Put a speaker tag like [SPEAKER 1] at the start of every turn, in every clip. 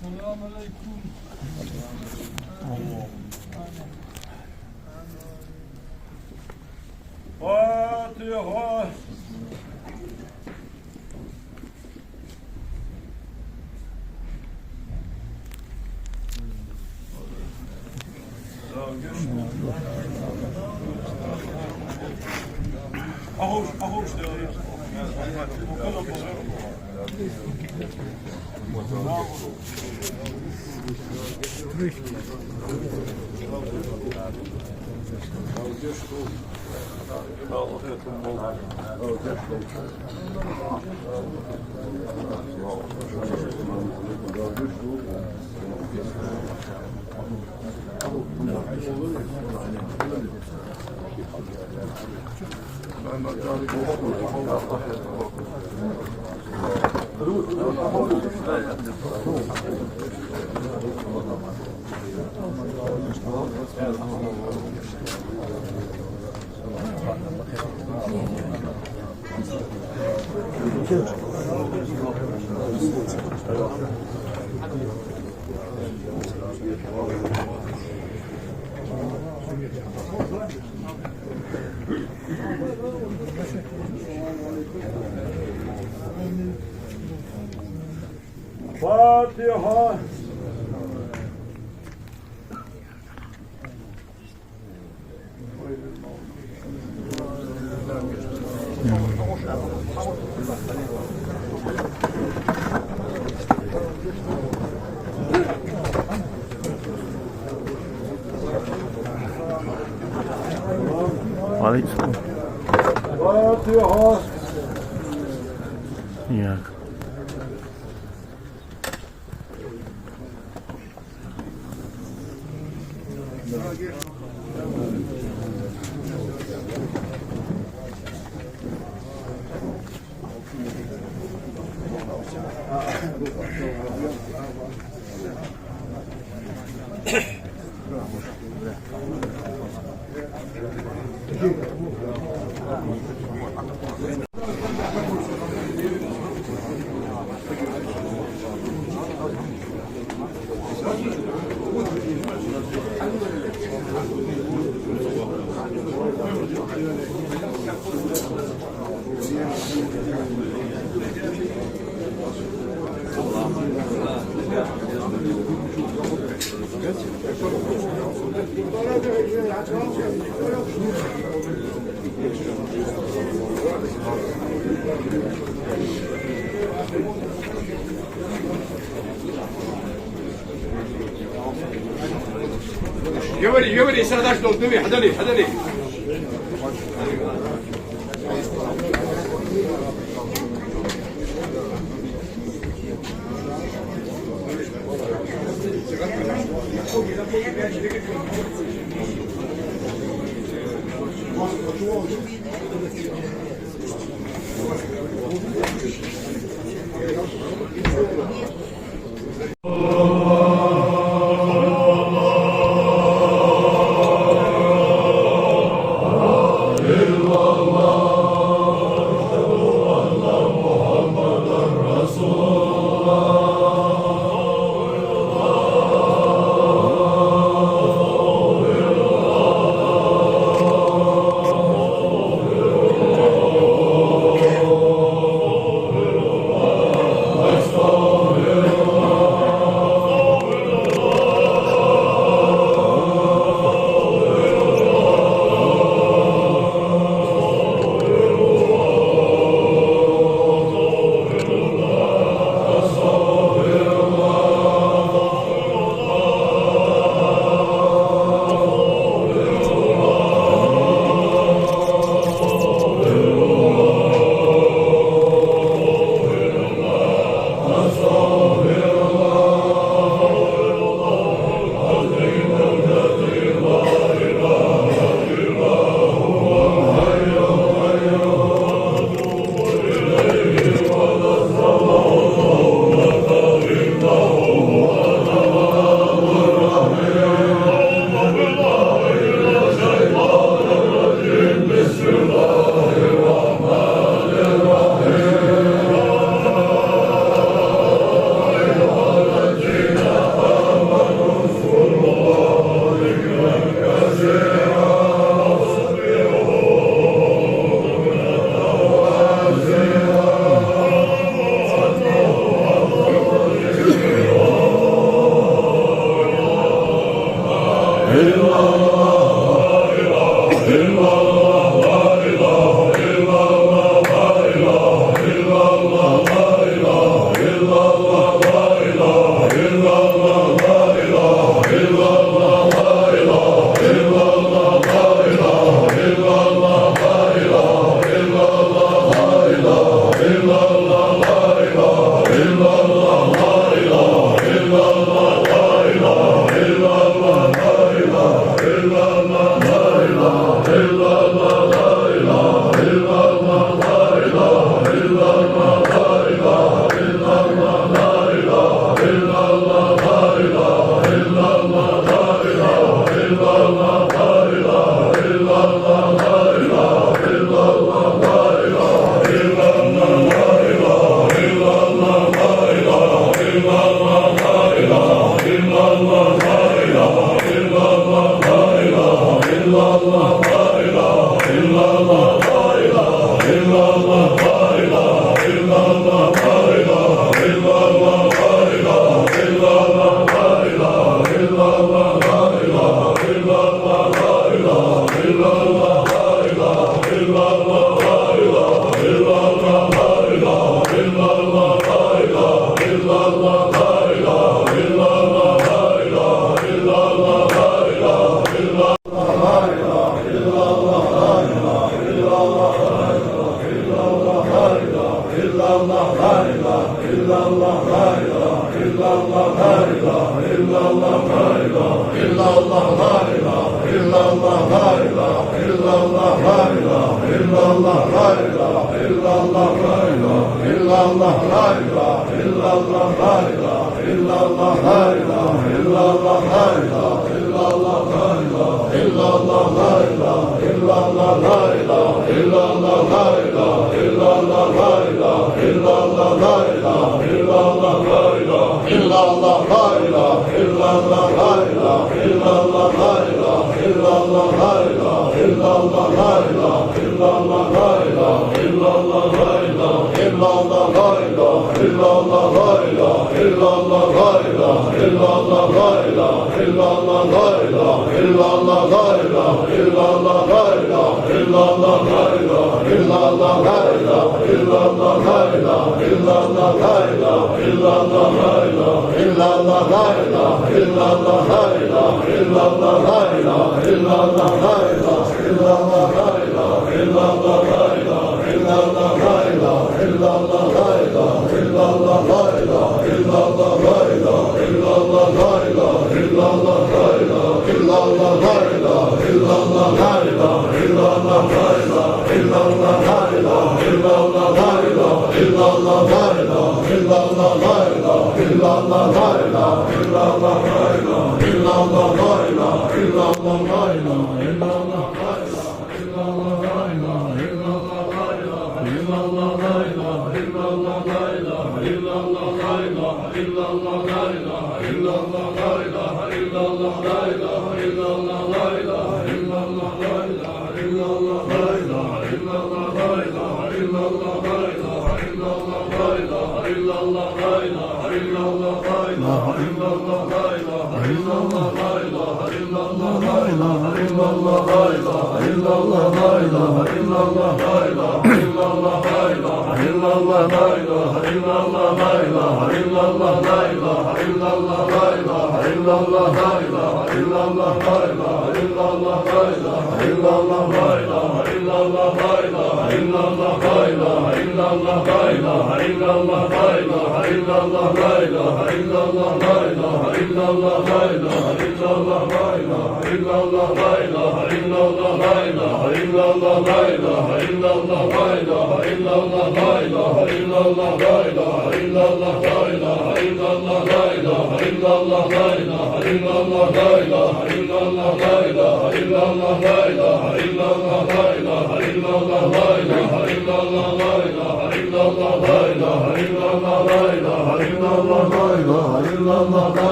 [SPEAKER 1] Selamünaleyküm. Fatiha. Ahoş diyor. Fatiha.
[SPEAKER 2] Aleyküm.
[SPEAKER 1] Fatiha.
[SPEAKER 2] Ya.
[SPEAKER 3] يوري سرداش دول دمي حدني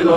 [SPEAKER 1] La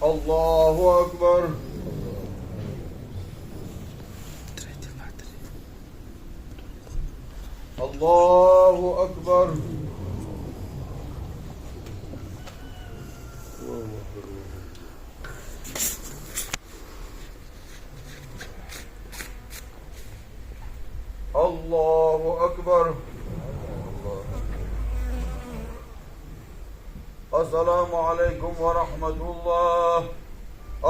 [SPEAKER 2] Allahu Ekber. Allahu Ekber. Allahu Ekber. Esselamu Aleyküm ve Rahmetullah.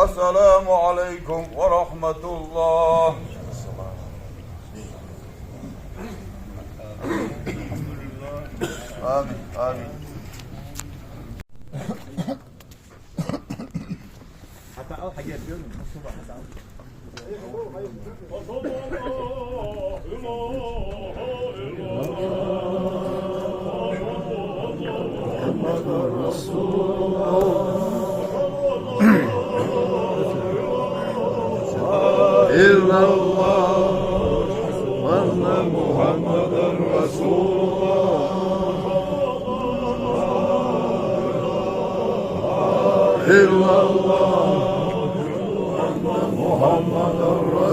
[SPEAKER 2] Esselamu Aleyküm ve Rahmetullah. Amin, amin.
[SPEAKER 4] حتى أول حاجة اليوم الصبح
[SPEAKER 2] إلا الله وأن محمدا رسول الله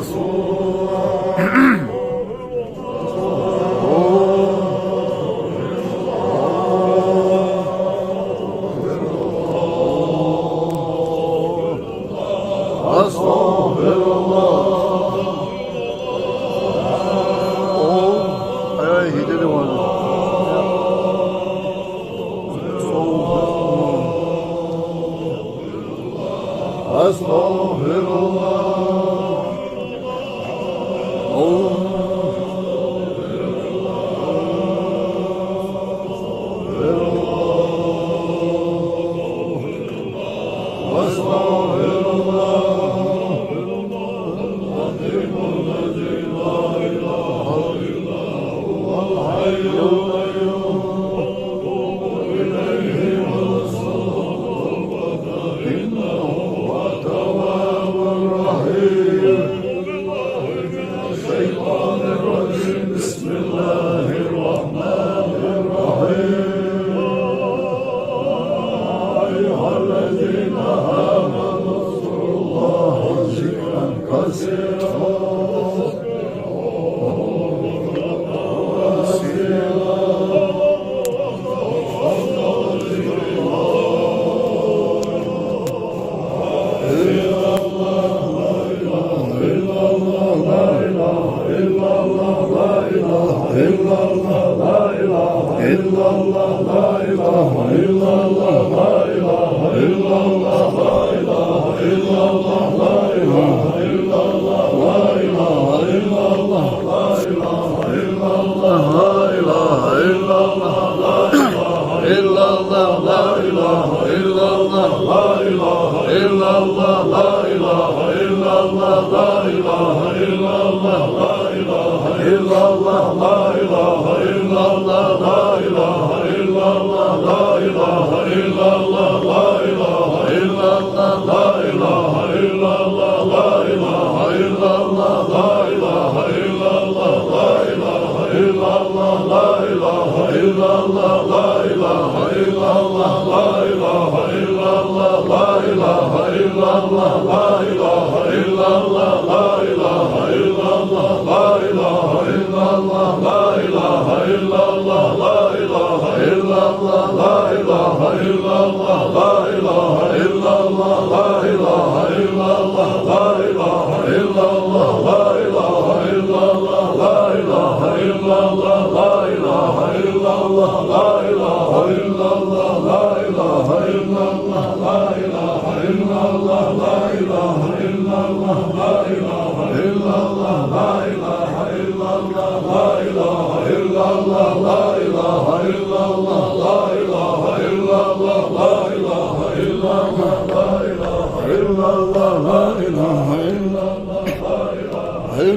[SPEAKER 2] Hey, he didn't want to.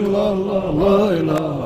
[SPEAKER 2] La ilahe illallah, la ilahe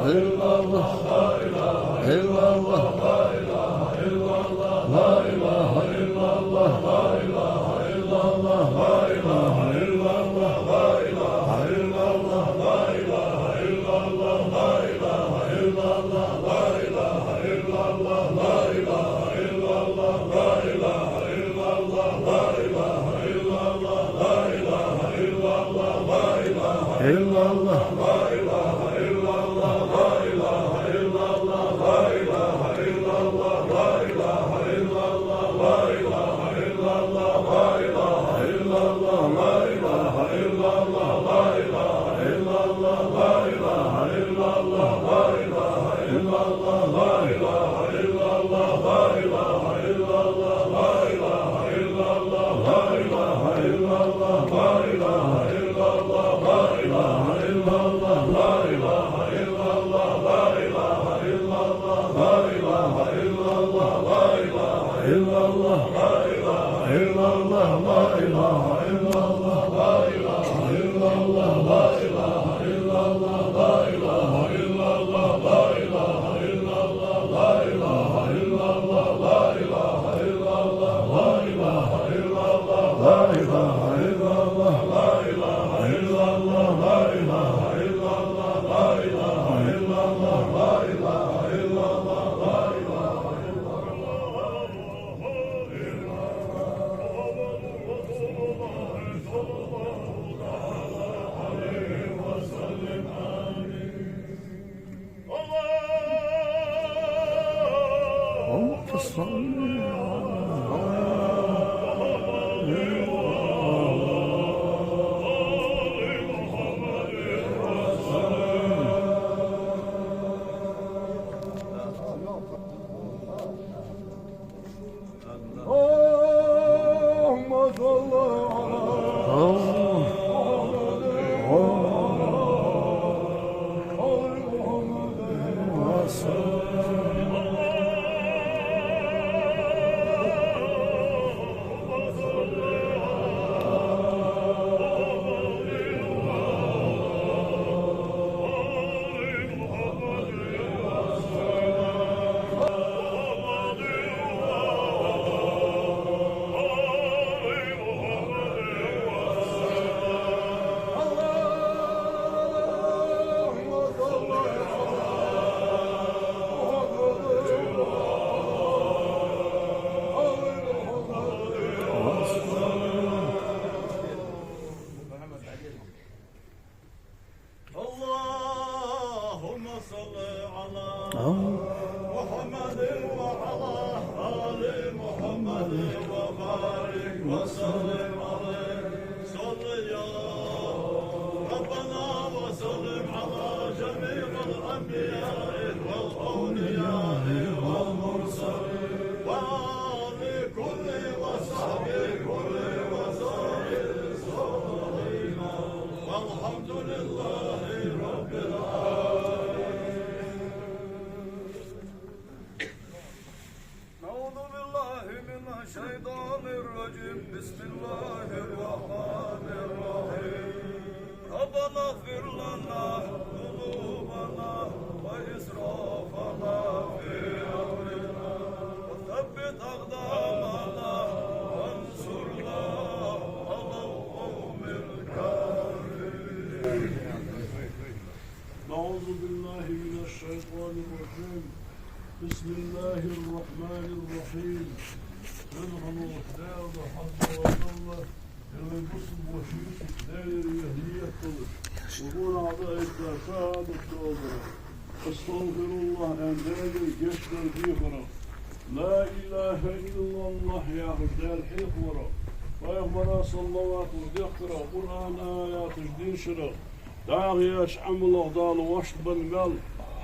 [SPEAKER 1] أعوذ بالله من الشيطان الرجيم. بسم الله الرحمن الرحيم. نظام وحداد حظ وجل يلبس بوشيك داير يهديه طلب وقول أعضاء الدفاع بالتوبة أستغفر الله أن داير يشتر بيخرا لا إله إلا الله يا رجال حيخورا ويخبر صلوات وذكرى قرآن آيات جديد شرا داغياش عمل أغدال واشت بالمال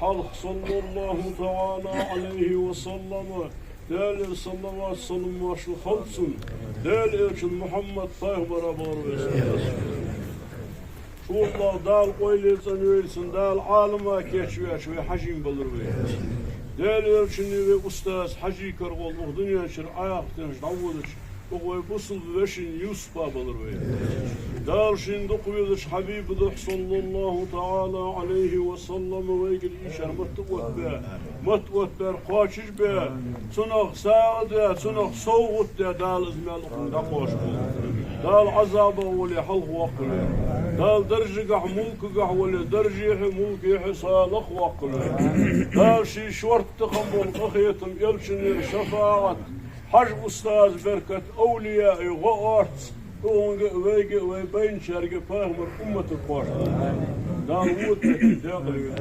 [SPEAKER 1] حلق صلى الله تعالى عليه وسلم دال صلى الله عليه وسلم واش الخلصن دال محمد طيب ربار شو الله دال قويل يتنويلسن دال عالم كيشوي شوي حجيم بلروي دال شنو أستاذ حجي كرغول الدنيا شر آيات تنش دعودش وقوي بوصل بوشين يوسف بلروي دال شين دقويلش حبيب دح صلى الله تعالى عليه وسلم ويقل إيشار متوت بير قاشش بير سنخ ساعدة سنخ صوت دال إزمال دقوش دال عذابه ولي حلق وقله دال درجة قح ملك قح ولي درجة ملك حصالق وقله دال شي شورت تخمل أخيتم يلشن شفاعة حج أستاذ بركة أولياء غارت ويجي ويبين شرق فاهم أمة القوش دال ووت داخل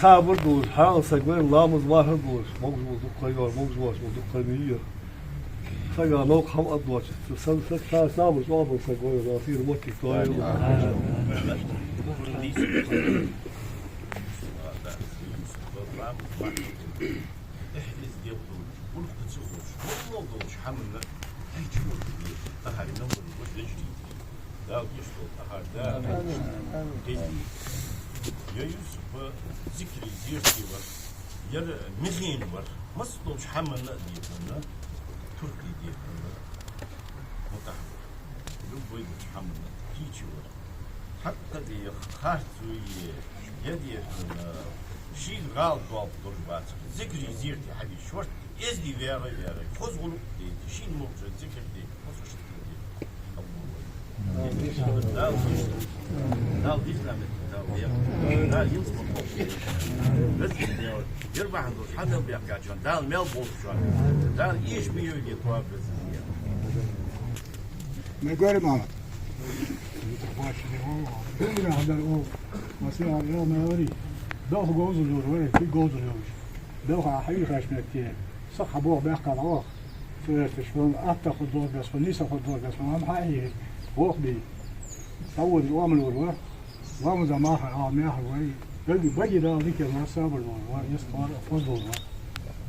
[SPEAKER 5] Sabır dur, hangi gün lamız var dur, mağzubuz koyuyor, mağzubuz koyuyor. Sayar nok ham advaç, sen sabır sabır koyuyor, afir motik koyuyor.
[SPEAKER 6] يا يوسف ذكري زيرتي ور يا مزين ور ما صدوش حملنا ديتنا تركي ديتنا متحف لو بيد حملنا تيجي ور حتى دي خارتوي يدي شيء غال ضاب ضربات ذكري زيرتي حبي شورت ازدي فيرا فوز غلو دي شيء موجود ذكر دي فوز لا دي لا يصبح يربح ندوش حدا بيحكي عشان دال ميل بولشان دال ايش بيجي طواب
[SPEAKER 7] ما يقول ماما بيقول هذا هو مثلا اليوم ما يوري ده جوز الجوز في جوز الجوز ده حقيقي خشمك كتير صح ابوه بيحكي على واخ في شلون اعتقد دور بس ونيسا خد دور بس ما حقيقي واخ بي طول الوامل والوقت وامل زماها مياه وي بجي ده ذيك ما صابر دور يستوار فضل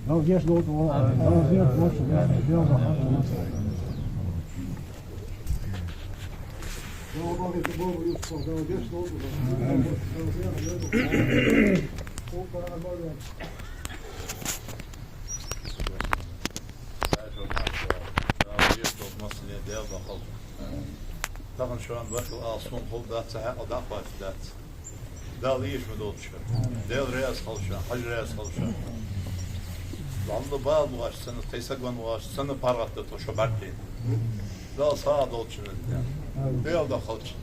[SPEAKER 7] لو جيش دور لو زياد وش بيوضع حاجه لو باقي تبوب يوصل لو جيش دور
[SPEAKER 2] طبعا شو عم بقول أصلا خل ذات ساعة أو ذات وقت ذات ده ليش مدود شو ده رئيس خلشان حج رئيس خلشان لعند بعض مواش سنة تيسق مواش سنة بارات شو بعدين ده صار دوت شو ده ده خلش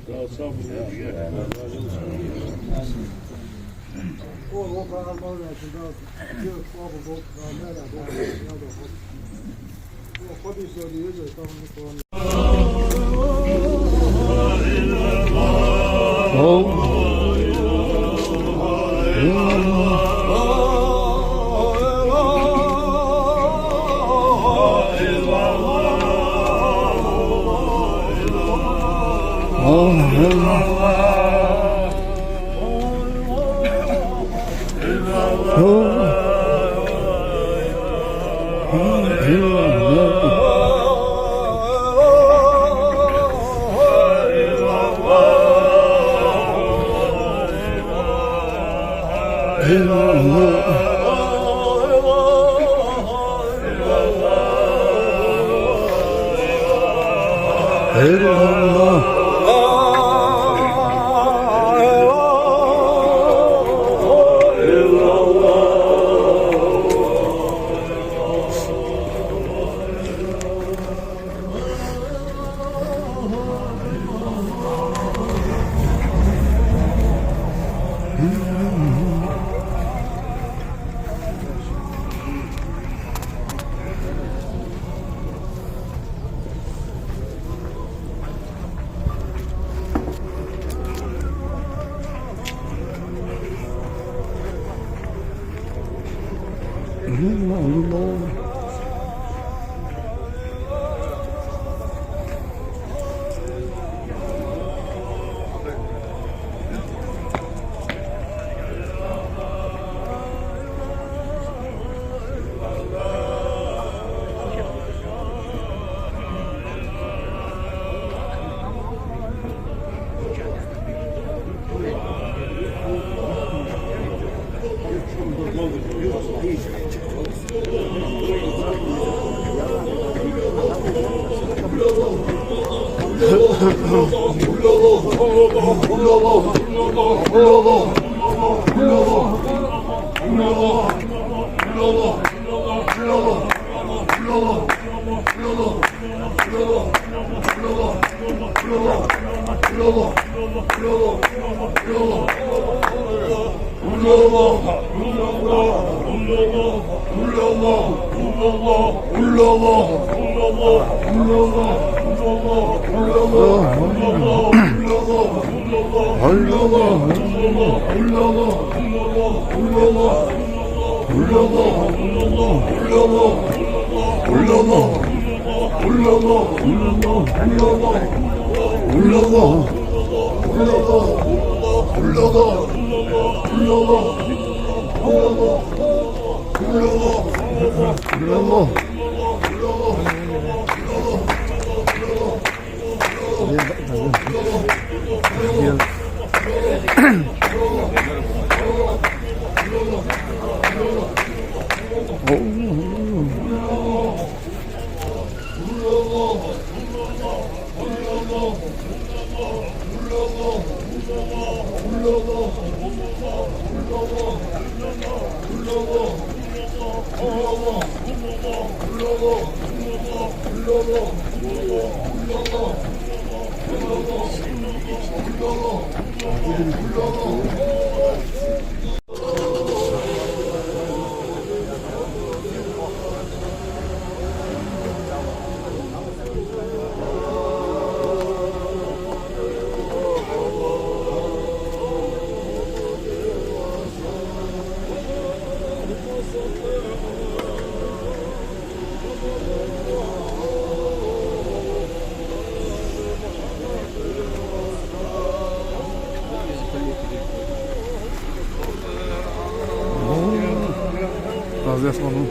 [SPEAKER 5] razı olsun.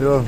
[SPEAKER 5] Yok.